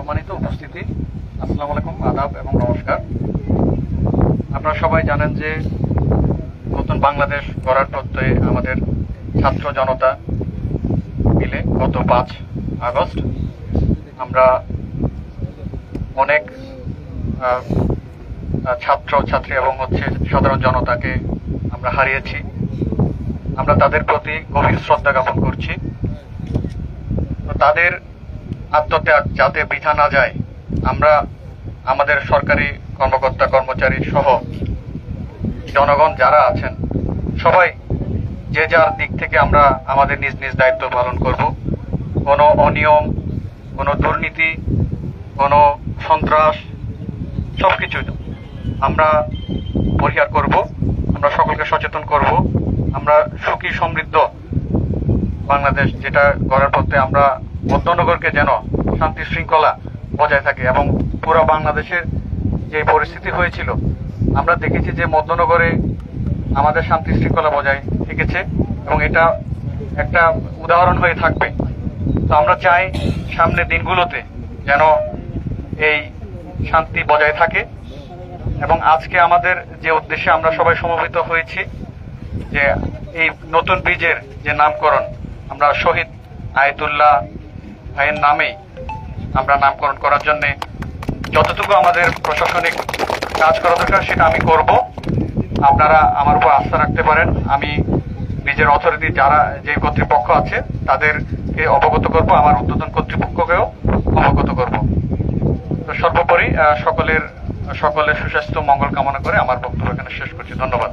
সম্মানিত উপস্থিতি, আসসালামু আলাইকুম, আদাব এবং নমস্কার। আপনারা সবাই জানেন যে নতুন বাংলাদেশ গড়ার প্রত্যয়ে আমাদের ছাত্র জনতা মিলে গত 5 আগস্ট আমরা অনেক ছাত্র ছাত্রী এবং সাধারণ জনতাকে আমরা হারিয়েছি। আমরা তাদের প্রতি গভীর শ্রদ্ধা জ্ঞাপন করছি। তো তাদের আত্মত্যাগ যাতে বৃথা না যায়, আমরা আমাদের সরকারি কর্মকর্তা কর্মচারী সহ জনগণ যারা আছেন সবাই যে যার দিক থেকে আমরা আমাদের নিজ নিজ দায়িত্ব পালন করব। কোনো অনিয়ম, কোনো দুর্নীতি, কোনো সন্ত্রাস সবকিছু আমরা পরিহার করব। আমরা সকলকে সচেতন করব। আমরা সুখী সমৃদ্ধ বাংলাদেশ যেটা গড়ার পথে আমরা মধ্যনগরকে যেন শান্তি শৃঙ্খলা বজায় থাকে। এবং পুরো বাংলাদেশের যে পরিস্থিতি হয়েছিল আমরা দেখেছি যে মধ্যনগরে আমাদের শান্তি শৃঙ্খলা বজায় থেকেছে এবং এটা একটা উদাহরণ হয়ে থাকবে। তো আমরা চাই সামনের দিনগুলোতে যেন এই শান্তি বজায় থাকে। এবং আজকে আমাদের যে উদ্দেশ্যে আমরা সবাই সমবেত হয়েছি, যে এই নতুন ব্রিজের যে নামকরণ, আমরা শহীদ আয়াতুল্লাহ ভাইয়ের নামেই আমরা নামকরণ করার জন্য যতটুকু আমাদের প্রশাসনিক কাজ করা দরকার সেটা আমি করব। আপনারা আমার উপর আস্থা রাখতে পারেন। আমি ব্রিজের অথরিটি যারা যে কর্তৃপক্ষ আছে তাদেরকে অবগত করব, আমার ঊর্ধ্বতন কর্তৃপক্ষকেও অবগত করব। তো সর্বোপরি সকলের সুস্বাস্থ্য মঙ্গল কামনা করে আমার বক্তব্য এখানে শেষ করছি। ধন্যবাদ।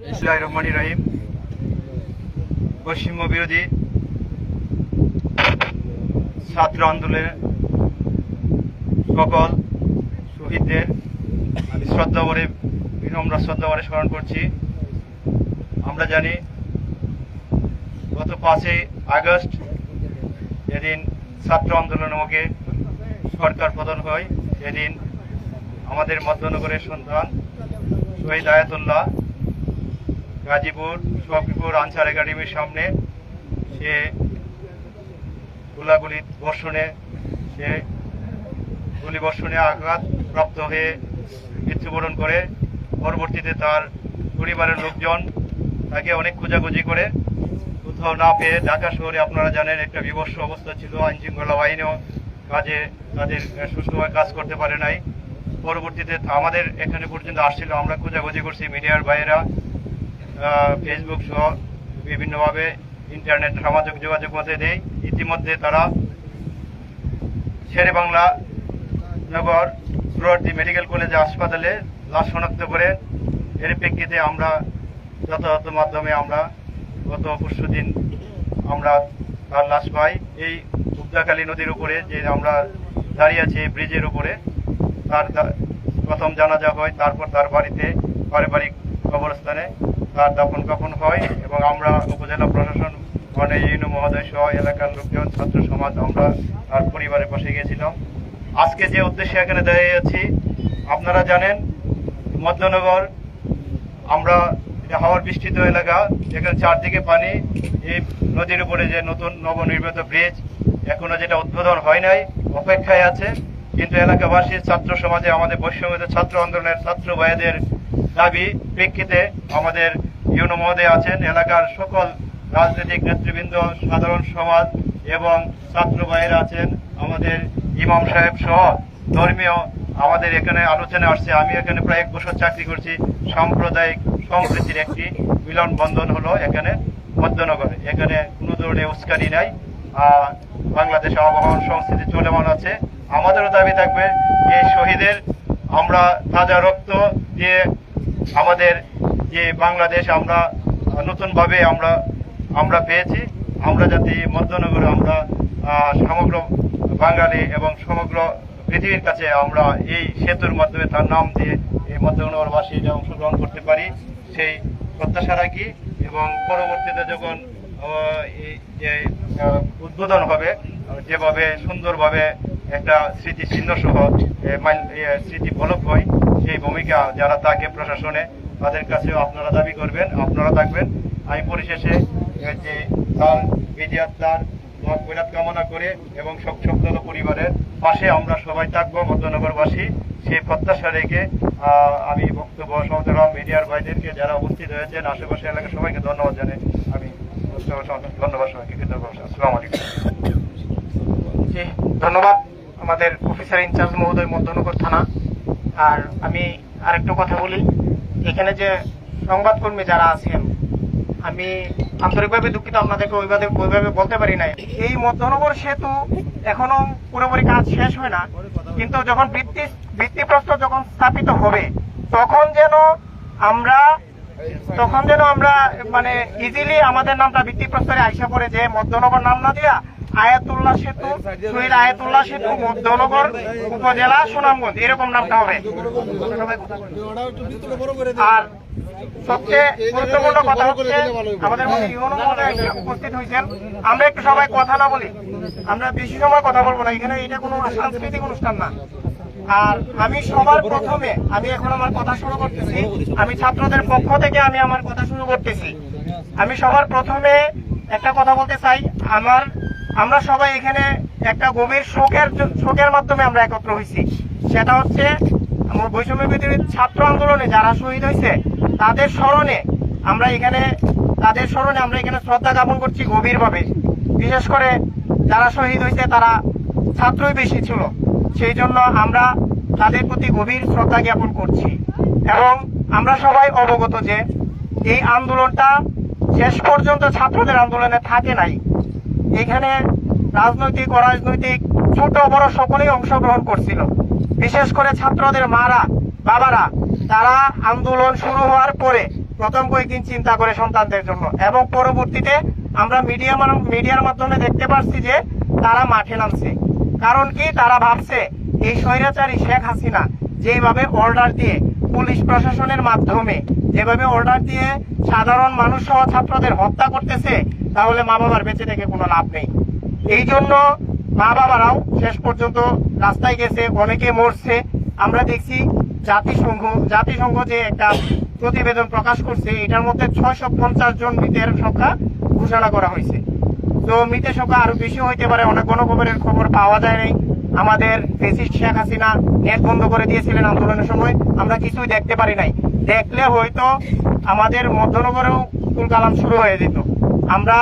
বিসমিল্লাহির রহমানির রহিম। বৈষম্য বিরোধী ছাত্র আন্দোলনের সকল শহীদদের আমি বিনম্র শ্রদ্ধা ভরে স্মরণ করছি। আমরা জানি গত 5 আগস্ট যেদিন ছাত্র আন্দোলনকে সরকার পতন হয়, সেদিন আমাদের মধ্যনগরের সন্তান শহীদ আয়াতুল্লাহ গাজীপুর শফিপুর আনসার একাডেমির সামনে সে গুলি বর্ষণে আঘাত প্রাপ্ত হয়ে মৃত্যুবরণ করে। পরবর্তীতে তার পরিবারের লোকজন তাকে অনেক খোঁজাখুঁজি করে কোথাও না পেয়ে ঢাকা শহরে আপনারা জানেন একটা বিভৎস অবস্থা ছিল। আইন শৃঙ্খলা বাহিনীও কাজে তাদের সুষ্ঠুভাবে কাজ করতে পারে নাই। পরবর্তীতে আমাদের এখানে পর্যন্ত আসছিল, আমরা খোঁজাখুঁজি করছি, মিডিয়ার বাইরেরা ফেসবুক সহ বিভিন্নভাবে ইন্টারনেট সামাজিক যোগাযোগ মধ্যে দেয়। ইতিমধ্যে তারা শেরে বাংলা নগর সুরতী মেডিকেল কলেজ হাসপাতালে লাশ শনাক্ত করে। এর প্রেক্ষিতে আমরা যথাযথ মাধ্যমে আমরা গত পরশুদিন আমরা তার লাশ পাই। এই উদ্দাকালী নদীর উপরে যে আমরা দাঁড়িয়ে আছি ব্রিজের উপরে, তার প্রথম জানাজা হয়, তারপর তার বাড়িতে পারিবারিক কবরস্থানে তার দাফন কাফন হয়। এবং আমরা উপজেলা প্রশাসন ইউনো মহোদয় সহ এলাকার লোকজন, ছাত্র সমাজ, আমরা তার পরিবারের পাশে গিয়েছিলাম। আজকে যে উদ্দেশ্যে এখানে দাঁড়িয়ে আছি, আপনারা জানেন মধ্যনগর আমরা হাওয়ার বিস্তৃত এলাকা, এখানে চারদিকে পানি। এই নদীর উপরে যে নতুন নবনির্মিত ব্রিজ এখনো যেটা উদ্বোধন হয় নাই, অপেক্ষায় আছে। কিন্তু এলাকাবাসী, ছাত্র সমাজে, আমাদের বৈষম্য ছাত্র আন্দোলনের ছাত্র ভাইদের দাবি প্রেক্ষিতে আমাদের ইউনো মহোদয় আছেন, এলাকার সকল রাজনৈতিক নেতৃবৃন্দ, সাধারণ সমাজ এবং ছাত্র ভাইয়েরা আছেন, আমাদের ইমাম সাহেব সহ ধর্মীয় আমাদের এখানে আলোচনা আসছে। আমি এখানে প্রায় 1 বছর চাকরি করছি। সাম্প্রদায়িক সম্প্রীতির একটি মিলন বন্ধন হলো এখানে মধ্যনগরে। এখানে কোনো ধরনের উস্কানি নাই। বাংলাদেশ আবহাওয়া সংস্কৃতি চলমান আছে। আমাদেরও দাবি থাকবে এই শহীদের আমরা তাজা রক্ত দিয়ে আমাদের যে বাংলাদেশ আমরা নতুনভাবে আমরা পেয়েছি, আমরা যাতে মধ্যনগরে আমরা সমগ্র বাঙালি এবং সমগ্র পৃথিবীর কাছে আমরা এই সেতুর মাধ্যমে তার নাম দিয়ে এই মধ্যনগরবাসী অংশগ্রহণ করতে পারি, সেই প্রত্যাশা রাখি। এবং পরবর্তীতে যখন যে উদ্বোধন হবে, যেভাবে সুন্দরভাবে একটা স্মৃতিচিহ্ন সহ স্মৃতি ফলক হয়, সেই ভূমিকা যারা থাকে প্রশাসনে তাদের কাছেও আপনারা দাবি করবেন, আপনারা থাকবেন। আমি পরিশেষে যে তার বিধি আত্মার মাগফিরাত কামনা করে এবং শোক সংতপ্ত পরিবারের পাশে আমরা সবাই থাকবো মধ্যনগরবাসী, সেই প্রত্যাশা রেখে আমি বক্তব্য সমাপ্ত করলাম। মিডিয়ার ভাইদেরকে যারা উপস্থিত হয়েছেন, আশেপাশে এলাকার সবাইকে ধন্যবাদ জানাই। আমি ধন্যবাদ সবাইকে, আসসালামু আলাইকুম। জি, ধন্যবাদ আমাদের অফিসার ইনচার্জ মহোদয় মধ্যনগর থানা। আর আমি আরেকটু কথা বলি, এখানে যে সংবাদকর্মী যারা আছেন, আমি আন্তরিকভাবে দুঃখিত, আপনাদেরকে ওইভাবে বলতে পারি না। এই মধ্যনগর সেতু এখনো পুরোপুরি কাজ শেষ হয় না, কিন্তু যখন ভিত্তিপ্রস্তর যখন স্থাপিত হবে তখন যেন আমরা মানে ইজিলি আমাদের নামটা ভিত্তিপ্রস্তরে আইসা পড়ে, যে মধ্যনগর নাম না দিয়া আয়াতুল্লাহ সেতু, শহীদ আয়াতুল্লাহ সেতু, মধ্যনগর উপজেলা, সুনামগঞ্জ, এরকম নামটা হবে। আর সবচেয়ে গুরুত্বপূর্ণ কথা হচ্ছে আমাদের মধ্যে ইউনো মহোদয় উপস্থিত হয়েছেন। আমরা একটু সবাই কথা না বলি, আমরা বেশি সময় কথা বলবো না, এখানে এটা কোনো সাংস্কৃতিক অনুষ্ঠান না। আর আমি সবার প্রথমে এখন আমার কথা শুরু করতেছি, আমি ছাত্রদের পক্ষ থেকে আমার কথা শুরু করতেছি। আমি সবার প্রথমে একটা কথা বলতে চাই, আমরা সবাই এখানে একটা গভীর শোকের মাধ্যমে আমরা একত্র হয়েছি। সেটা হচ্ছে আমার বৈষম্য বিরোধী ছাত্র আন্দোলনে যারা শহীদ হয়েছে তাদের স্মরণে আমরা এখানে শ্রদ্ধা জ্ঞাপন করছি গভীরভাবে। বিশেষ করে যারা শহীদ হয়েছে তারা ছাত্রই বেশি ছিল, সেই জন্য আমরা তাদের প্রতি গভীর শ্রদ্ধা জ্ঞাপন করছি। এবং আমরা সবাই অবগত যে এই আন্দোলনটা শেষ পর্যন্ত ছাত্রদের আন্দোলনে থাকে নাই। এখানে রাজনৈতিক অরাজনৈতিক ছোট বড় সকলেই অংশগ্রহণ করছিল। বিশেষ করে ছাত্রদের মারা বাবারা, তারা আন্দোলন শুরু হওয়ার পরে প্রথম কয়েকদিন চিন্তা করে সন্তানদের জন্য, এবং পরবর্তীতে আমরা মিডিয়ার মাধ্যমে দেখতে পাচ্ছি যে তারা মাঠে নামছে। কারণ কি, তারা ভাবছে এই স্বৈরাচারী শেখ হাসিনা যেভাবে অর্ডার দিয়ে, পুলিশ প্রশাসনের মাধ্যমে যেভাবে অর্ডার দিয়ে সাধারণ মানুষ সহ ছাত্রদের হত্যা করতেছে, তাহলে মা বাবার বেঁচে থেকে কোনো লাভ নেই। এই জন্য মা বাবারাও শেষ পর্যন্ত রাস্তায় গেছে, অনেকে মরছে। আমরা দেখছি জাতিসংঘ যে একটা প্রতিবেদন প্রকাশ করছে, এটার মধ্যে 650 জন মৃতের সংখ্যা ঘোষণা করা হয়েছে। তো মৃতের সংখ্যা আরো বেশি হইতে পারে, অনেক গণখবরের খবর পাওয়া যায় নাই। আমাদের ফ্যাসিস্ট শেখ হাসিনা নেট বন্ধ করে দিয়েছিলেন আন্দোলনের সময়, আমরা কিছুই দেখতে পারি নাই। দেখলে হয়তো আমাদের মধ্যনগরেও তুলকালাম শুরু হয়ে যেত। আমরা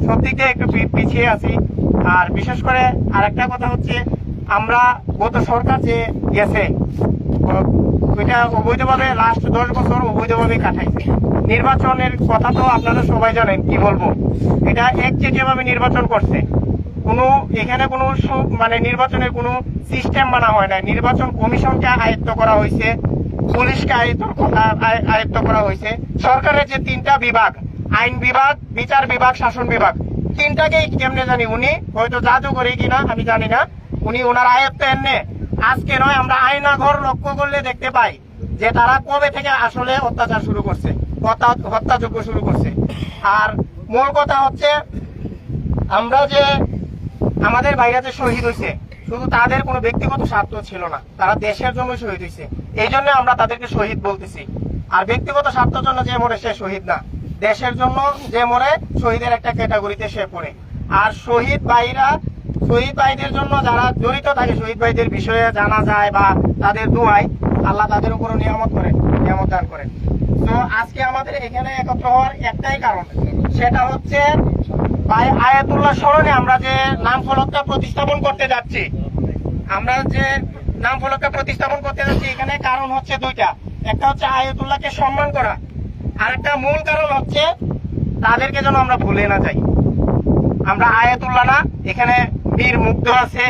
সব দিক দিয়ে একটু পিছিয়ে আছি। আর বিশেষ করে আরেকটা কথা হচ্ছে, আমরা গত সরকার যে গেছে ওইটা অবৈধভাবে লাস্ট 10 বছর অবৈধভাবে কাটাইছে। নির্বাচনের কথা তো আপনারা সবাই জানেন, কি বলবো, এটা একচেটিয়াভাবে নির্বাচন করছে। এখানে কোনো মানে নির্বাচনের কোনো সিস্টেম মানা হয় না। নির্বাচন কমিশনকে আয়ত্ত করা হয়েছে, পুলিশকে আয়ত্ত করা হয়েছে। সরকারের যে 3টা বিভাগ, আইন বিভাগ, বিচার বিভাগ, শাসন বিভাগ, 3টাকেই কেমনে জানি উনি হয়তো জাদু করে কিনা আমি জানি না, উনি ওনার আয়ত্তে এনে আজকে নয়, আমরা আয়না ঘর লক্ষ্য করলে দেখতে পাই যে তারা কবে থেকে আসলে অত্যাচার শুরু করছে, হত্যাযজ্ঞ শুরু করছে। আর মূল কথা হচ্ছে, আমরা যে আমাদের ভাইরা যে শহীদ হয়েছে, শুধু তাদের কোনো ব্যক্তিগত স্বার্থ ছিল না, তারা দেশের জন্য শহীদ হয়েছে। এই জন্য আমরা তাদেরকে শহীদ বলতেছি। আর ব্যক্তিগত স্বার্থের জন্য যে মরে সে শহীদ না, দেশের জন্য যে মরে শহীদের একটা ক্যাটাগরিতে সে পড়ে। আর শহীদ ভাইদের জন্য যারা জড়িত থাকে, শহীদ ভাইদের বিষয়ে জানা যায় বা তাদের দোয়ায় আল্লাহ তাদের উপর নিয়ামত দান করেন। তো আজকে আমাদের এখানে একত্র হওয়ার একটাই কারণ, সেটা হচ্ছে ভাই আয়াতুল্লাহ স্মরণে আমরা যে নাম ফলকটা প্রতিস্থাপন করতে যাচ্ছি। এখানে কারণ হচ্ছে 2টা। একটা হচ্ছে আয়াতুল্লাহকে সম্মান করা, আর একটা মূল কারণ হচ্ছে তাদেরকে যেন আমরা ভুলে না যাই। আমরা আয়াতুল্লাহ না, এখানে বীর মুগ্ধ আছে,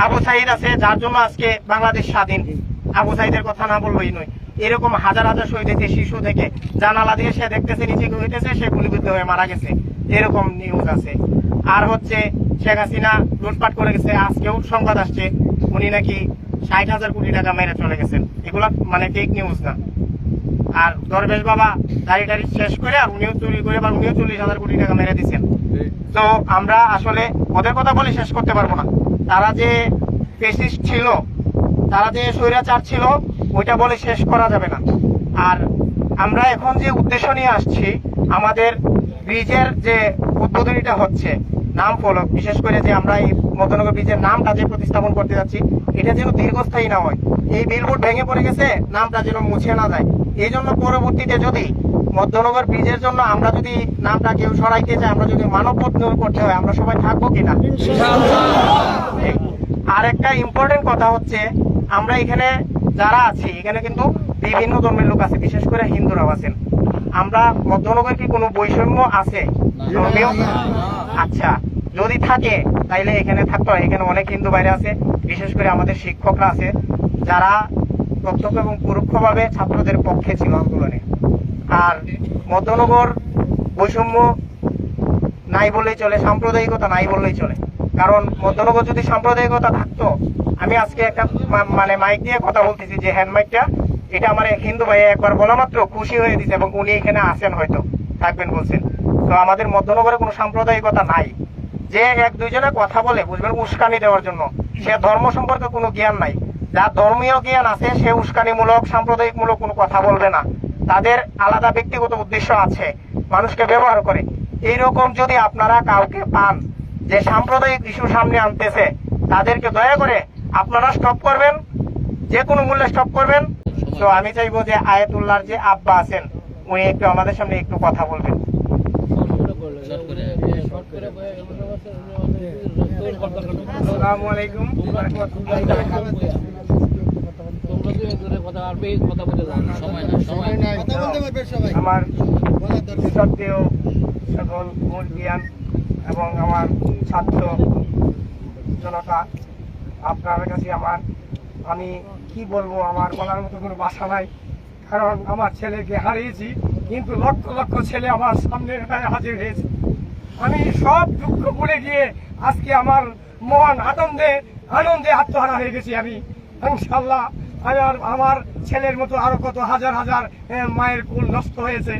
আবু সাইদ আছে, যার জন্য আজকে বাংলাদেশ স্বাধীন। আবু সাইদের কথা না বললেই নয়। এরকম হাজার হাজার শহীদ হয়েছে, শিশু থেকে জানালা দিয়ে সে দেখতেছে নিচে হইতেছে, সে গুলিবিদ্ধ হয়ে মারা গেছে, এরকম নিউজ আছে। আর হচ্ছে শেখ হাসিনা লুটপাট করে গেছে, আজকেও সংবাদ আসছে উনি নাকি 60,000 কোটি টাকা মেরে চলে গেছেন। এগুলা মানে ফেক নিউজ না। আর দরবেশ বাবা দাড়ি শেষ করে আর উনিও চুরি করে বা উনিও 40,000 কোটি টাকা মেরে দিচ্ছেন। তো আমরা আসলে ওদের কথা বলে শেষ করতে পারবো না। তারা যে ফ্যাসিস্ট ছিল, তারা যে স্বৈরাচার ছিল, ওইটা বলে শেষ করা যাবে না। আর আমরা এখন যে উদ্দেশ্য নিয়ে আসছি, আমাদের ব্রিজের যে উদ্বোধনীটা হচ্ছে, নাম ফলক, বিশেষ করে যে আমরা এই মধ্যনগর ব্রিজের নামটা যে প্রতিস্থাপন করতে যাচ্ছি এটা যেন দীর্ঘস্থায়ী না হয়। এই বিলবোর্ড ভেঙে পড়ে গেছে, নামটা যেন মুছে না যায়। এই জন্য পরবর্তীতে যদি মধ্যনগর ব্রিজের জন্য আমরা যদি নামটা কেউ সরাইতে চাই, আমরা যদি মানববধ করতে হয়, আমরা সবাই থাকবো কিনা? আর একটা ইম্পর্টেন্ট কথা হচ্ছে, আমরা এখানে যারা আছি এখানে কিন্তু বিভিন্ন ধর্মের লোক আছে, বিশেষ করে হিন্দুরাও আছেন। আমরা মধ্যনগর কি কোনো বৈষম্য আছে ধর্মীয়? আচ্ছা, যদি থাকে তাইলে এখানে থাকতে হয়। এখানে অনেক হিন্দু বাইরে আছে, বিশেষ করে আমাদের শিক্ষকরা আছে যারা প্রত্যক্ষ এবং পরোক্ষভাবে ছাত্রদের পক্ষে ছিল আন্দোলনে। আর মধ্যনগর বৈষম্য নাই বললেই চলে, সাম্প্রদায়িকতা নাই বললেই চলে। কারণ মধ্যনগর যদি সাম্প্রদায়িকতা থাকতো, আমি আজকে একটা মানে মাইক দিয়ে কথা বলতেছি, যে হ্যান্ড মাইকটা এটা আমার এক হিন্দু ভাই একবার বলা মাত্র খুশি হয়ে দিচ্ছে, এবং উনি এখানে আসেন, হয়তো থাকবেন বলছেন। তো আমাদের মধ্যনগরে কোনো সাম্প্রদায়িকতা নাই। যে এক দুইজনে কথা বলে বুঝবেন উস্কানি দেওয়ার জন্য, সে ধর্ম সম্পর্কে কোনো জ্ঞান নাই। যার ধর্মীয় জ্ঞান আছে সে উস্কানিমূলক সাম্প্রদায়িকমূলক কোনো কথা বলবে না। তাদের আলাদা ব্যক্তিগত উদ্দেশ্য আছে, মানুষকে ব্যবহার করে। এইরকম যদি আপনারা কাউকে পান যে সাম্প্রদায়িক ইস্যু সামনে আনতেছে, তাদেরকে দয়া করে আপনারা স্টপ করবেন, যে কোনো মূল্যে স্টপ করবেন। তো আমি চাইবো যে আয়াতুল্লাহর যে আব্বা আছেন উনি একটু আমাদের সামনে একটু কথা বলবেন। আসসালামু আলাইকুম। আমার শ্রদ্ধেয় সকল মুরব্বিয়ান এবং আমার ছাত্র জনতা, আপনার কাছে আমি কি বলবো, আমার বলার মতো কোনো ভাষা নাই। কারণ আমার ছেলেকে হারিয়েছি, কিন্তু লক্ষ লক্ষ ছেলে আমার সামনে হাজির হয়েছে। আমি সব দুঃখ ভুলে গিয়ে আজকে আমার মন আনন্দে আত্মহারা হয়ে গেছি। আমি ইনশাআল্লাহ আমার ছেলের মতো আরো কত হাজার হাজার মায়ের কুল নষ্ট হয়েছে,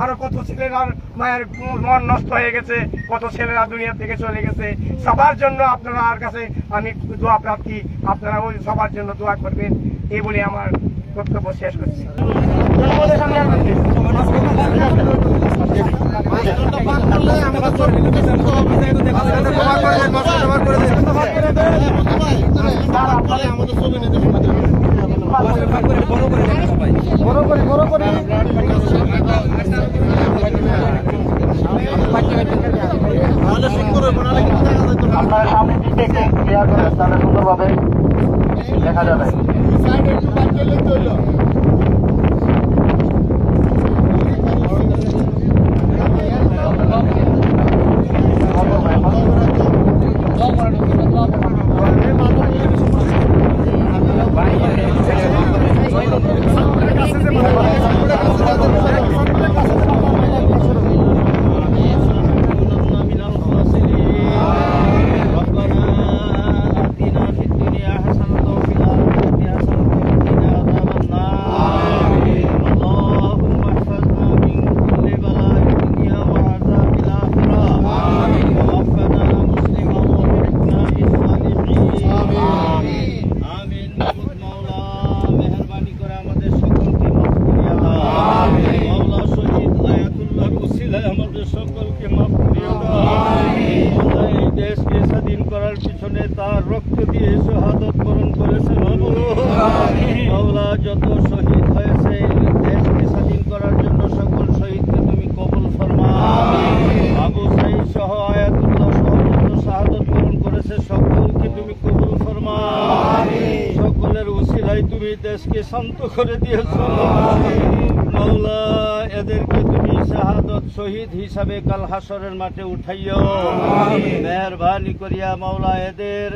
আরো কত ছেলেরা মায়ের মন নষ্ট হয়ে গেছে, কত ছেলেরা দুনিয়া থেকে চলে গেছে। সবার জন্য আপনার কাছে আমি দোয়া প্রার্থী, আপনারা ওই সবার জন্য দোয়া করবেন, এই বলে আমার বক্তব্য শেষ করছি। আপনারা সামনে দিকে একটু ক্লিয়ার করেন, তাহলে সুন্দরভাবে দেখা যাবে। তার রক্ত দিয়ে শাহাদাত বরণ করেছেন। মাওলা যত শহীদ হয়েছে দেশকে স্বাধীন করার জন্য সকল শহীদকে তুমি কবুল ফরমাও। আবু সাঈদ সহ আয়াতুল্লাহ সহ যত শাহাদাত বরণ করেছে সকলকে তুমি কবুল ফরমাও। সকলের উসিলায় তুমি দেশকে শান্ত করে দিয়েছো মাওলা। এদেরকে তুমি শাহাদত শহীদ হিসাবে কাল হাসরের মাঠে উঠাইও। মেহেরবানি করিয়া মাওলা এদের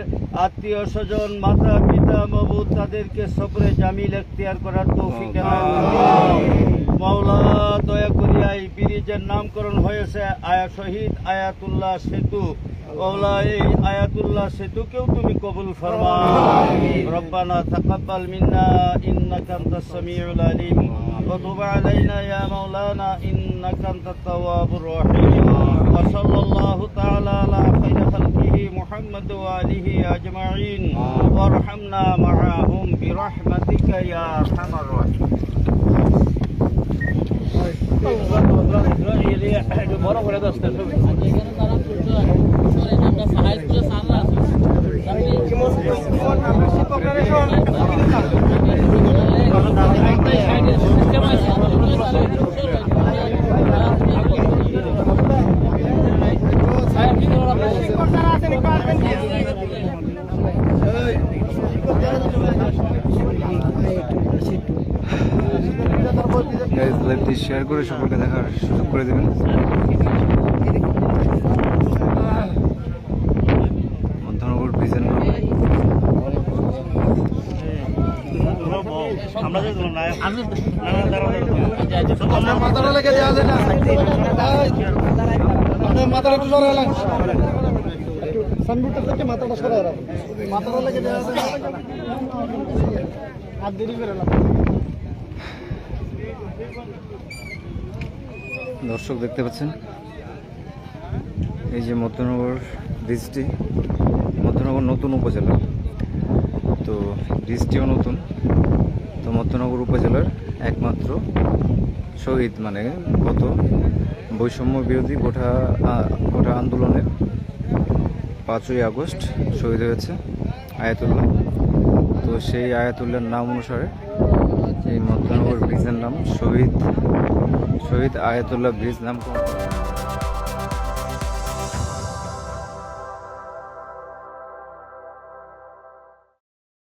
আত্মীয় স্বজন মাতা পিতা মাবুদ তাদেরকে সবরে জামিল এখতিয়ার করার তৌফিক মাওলা। দয়া করিয়া এই ব্রিজের নামকরণ হয়েছে শহীদ আয়াতুল্লাহ সেতু। মাওলা এই আয়াতুল্লাহ সেতুকেও তুমি কবুল ফরমাও। রব্বানা তাকাব্বাল মিন্না ইন্নাকা আনতাস সামিউল আলিম ওয়া তুব আলাইনা ইয়া মাওলানা ইন্নাকা আনতাত তাওয়াবুর রহিম। ওয়া সাল্লাল্লাহু তাআলা আলা খায়রি খালকিহি মুহাম্মদ ওয়া আলিহি আজমাইন ওয়ারহামনা মাআহুম বিরহমাতিকা ইয়া আরহামার রাহিম। বড় করে দশটা লাইভটি শেয়ার করে সকলকে দেখার সুযোগ করে দেবেন। মধ্যনগর ব্রিজের নাম মাথাটা লেগে দেওয়া যায় না, মাথাটা একটু সরাই লাগ, সানবুটটা থেকে মাথাটা সরাই রাখ, মাথাটা লেগে দেওয়া যায় আর দেরি করে লাগ। দর্শক দেখতে পাচ্ছেন এই যে মধ্যনগর ব্রিজটি, মধ্যনগর নতুন উপজেলা, তো ব্রিজটিও নতুন। তো মধ্যনগর উপজেলার একমাত্র শহীদ, মানে গত বৈষম্য বিরোধী গোটা আন্দোলনের 5ই আগস্ট শহীদ হয়েছে আয়াতুল্লাহ। তো সেই আয়াতুল্লাহর নাম অনুসারে এই মধ্যনগর ব্রিজের নাম শহীদ আয়াতুল্লাহ ব্রিজ নামকরণ।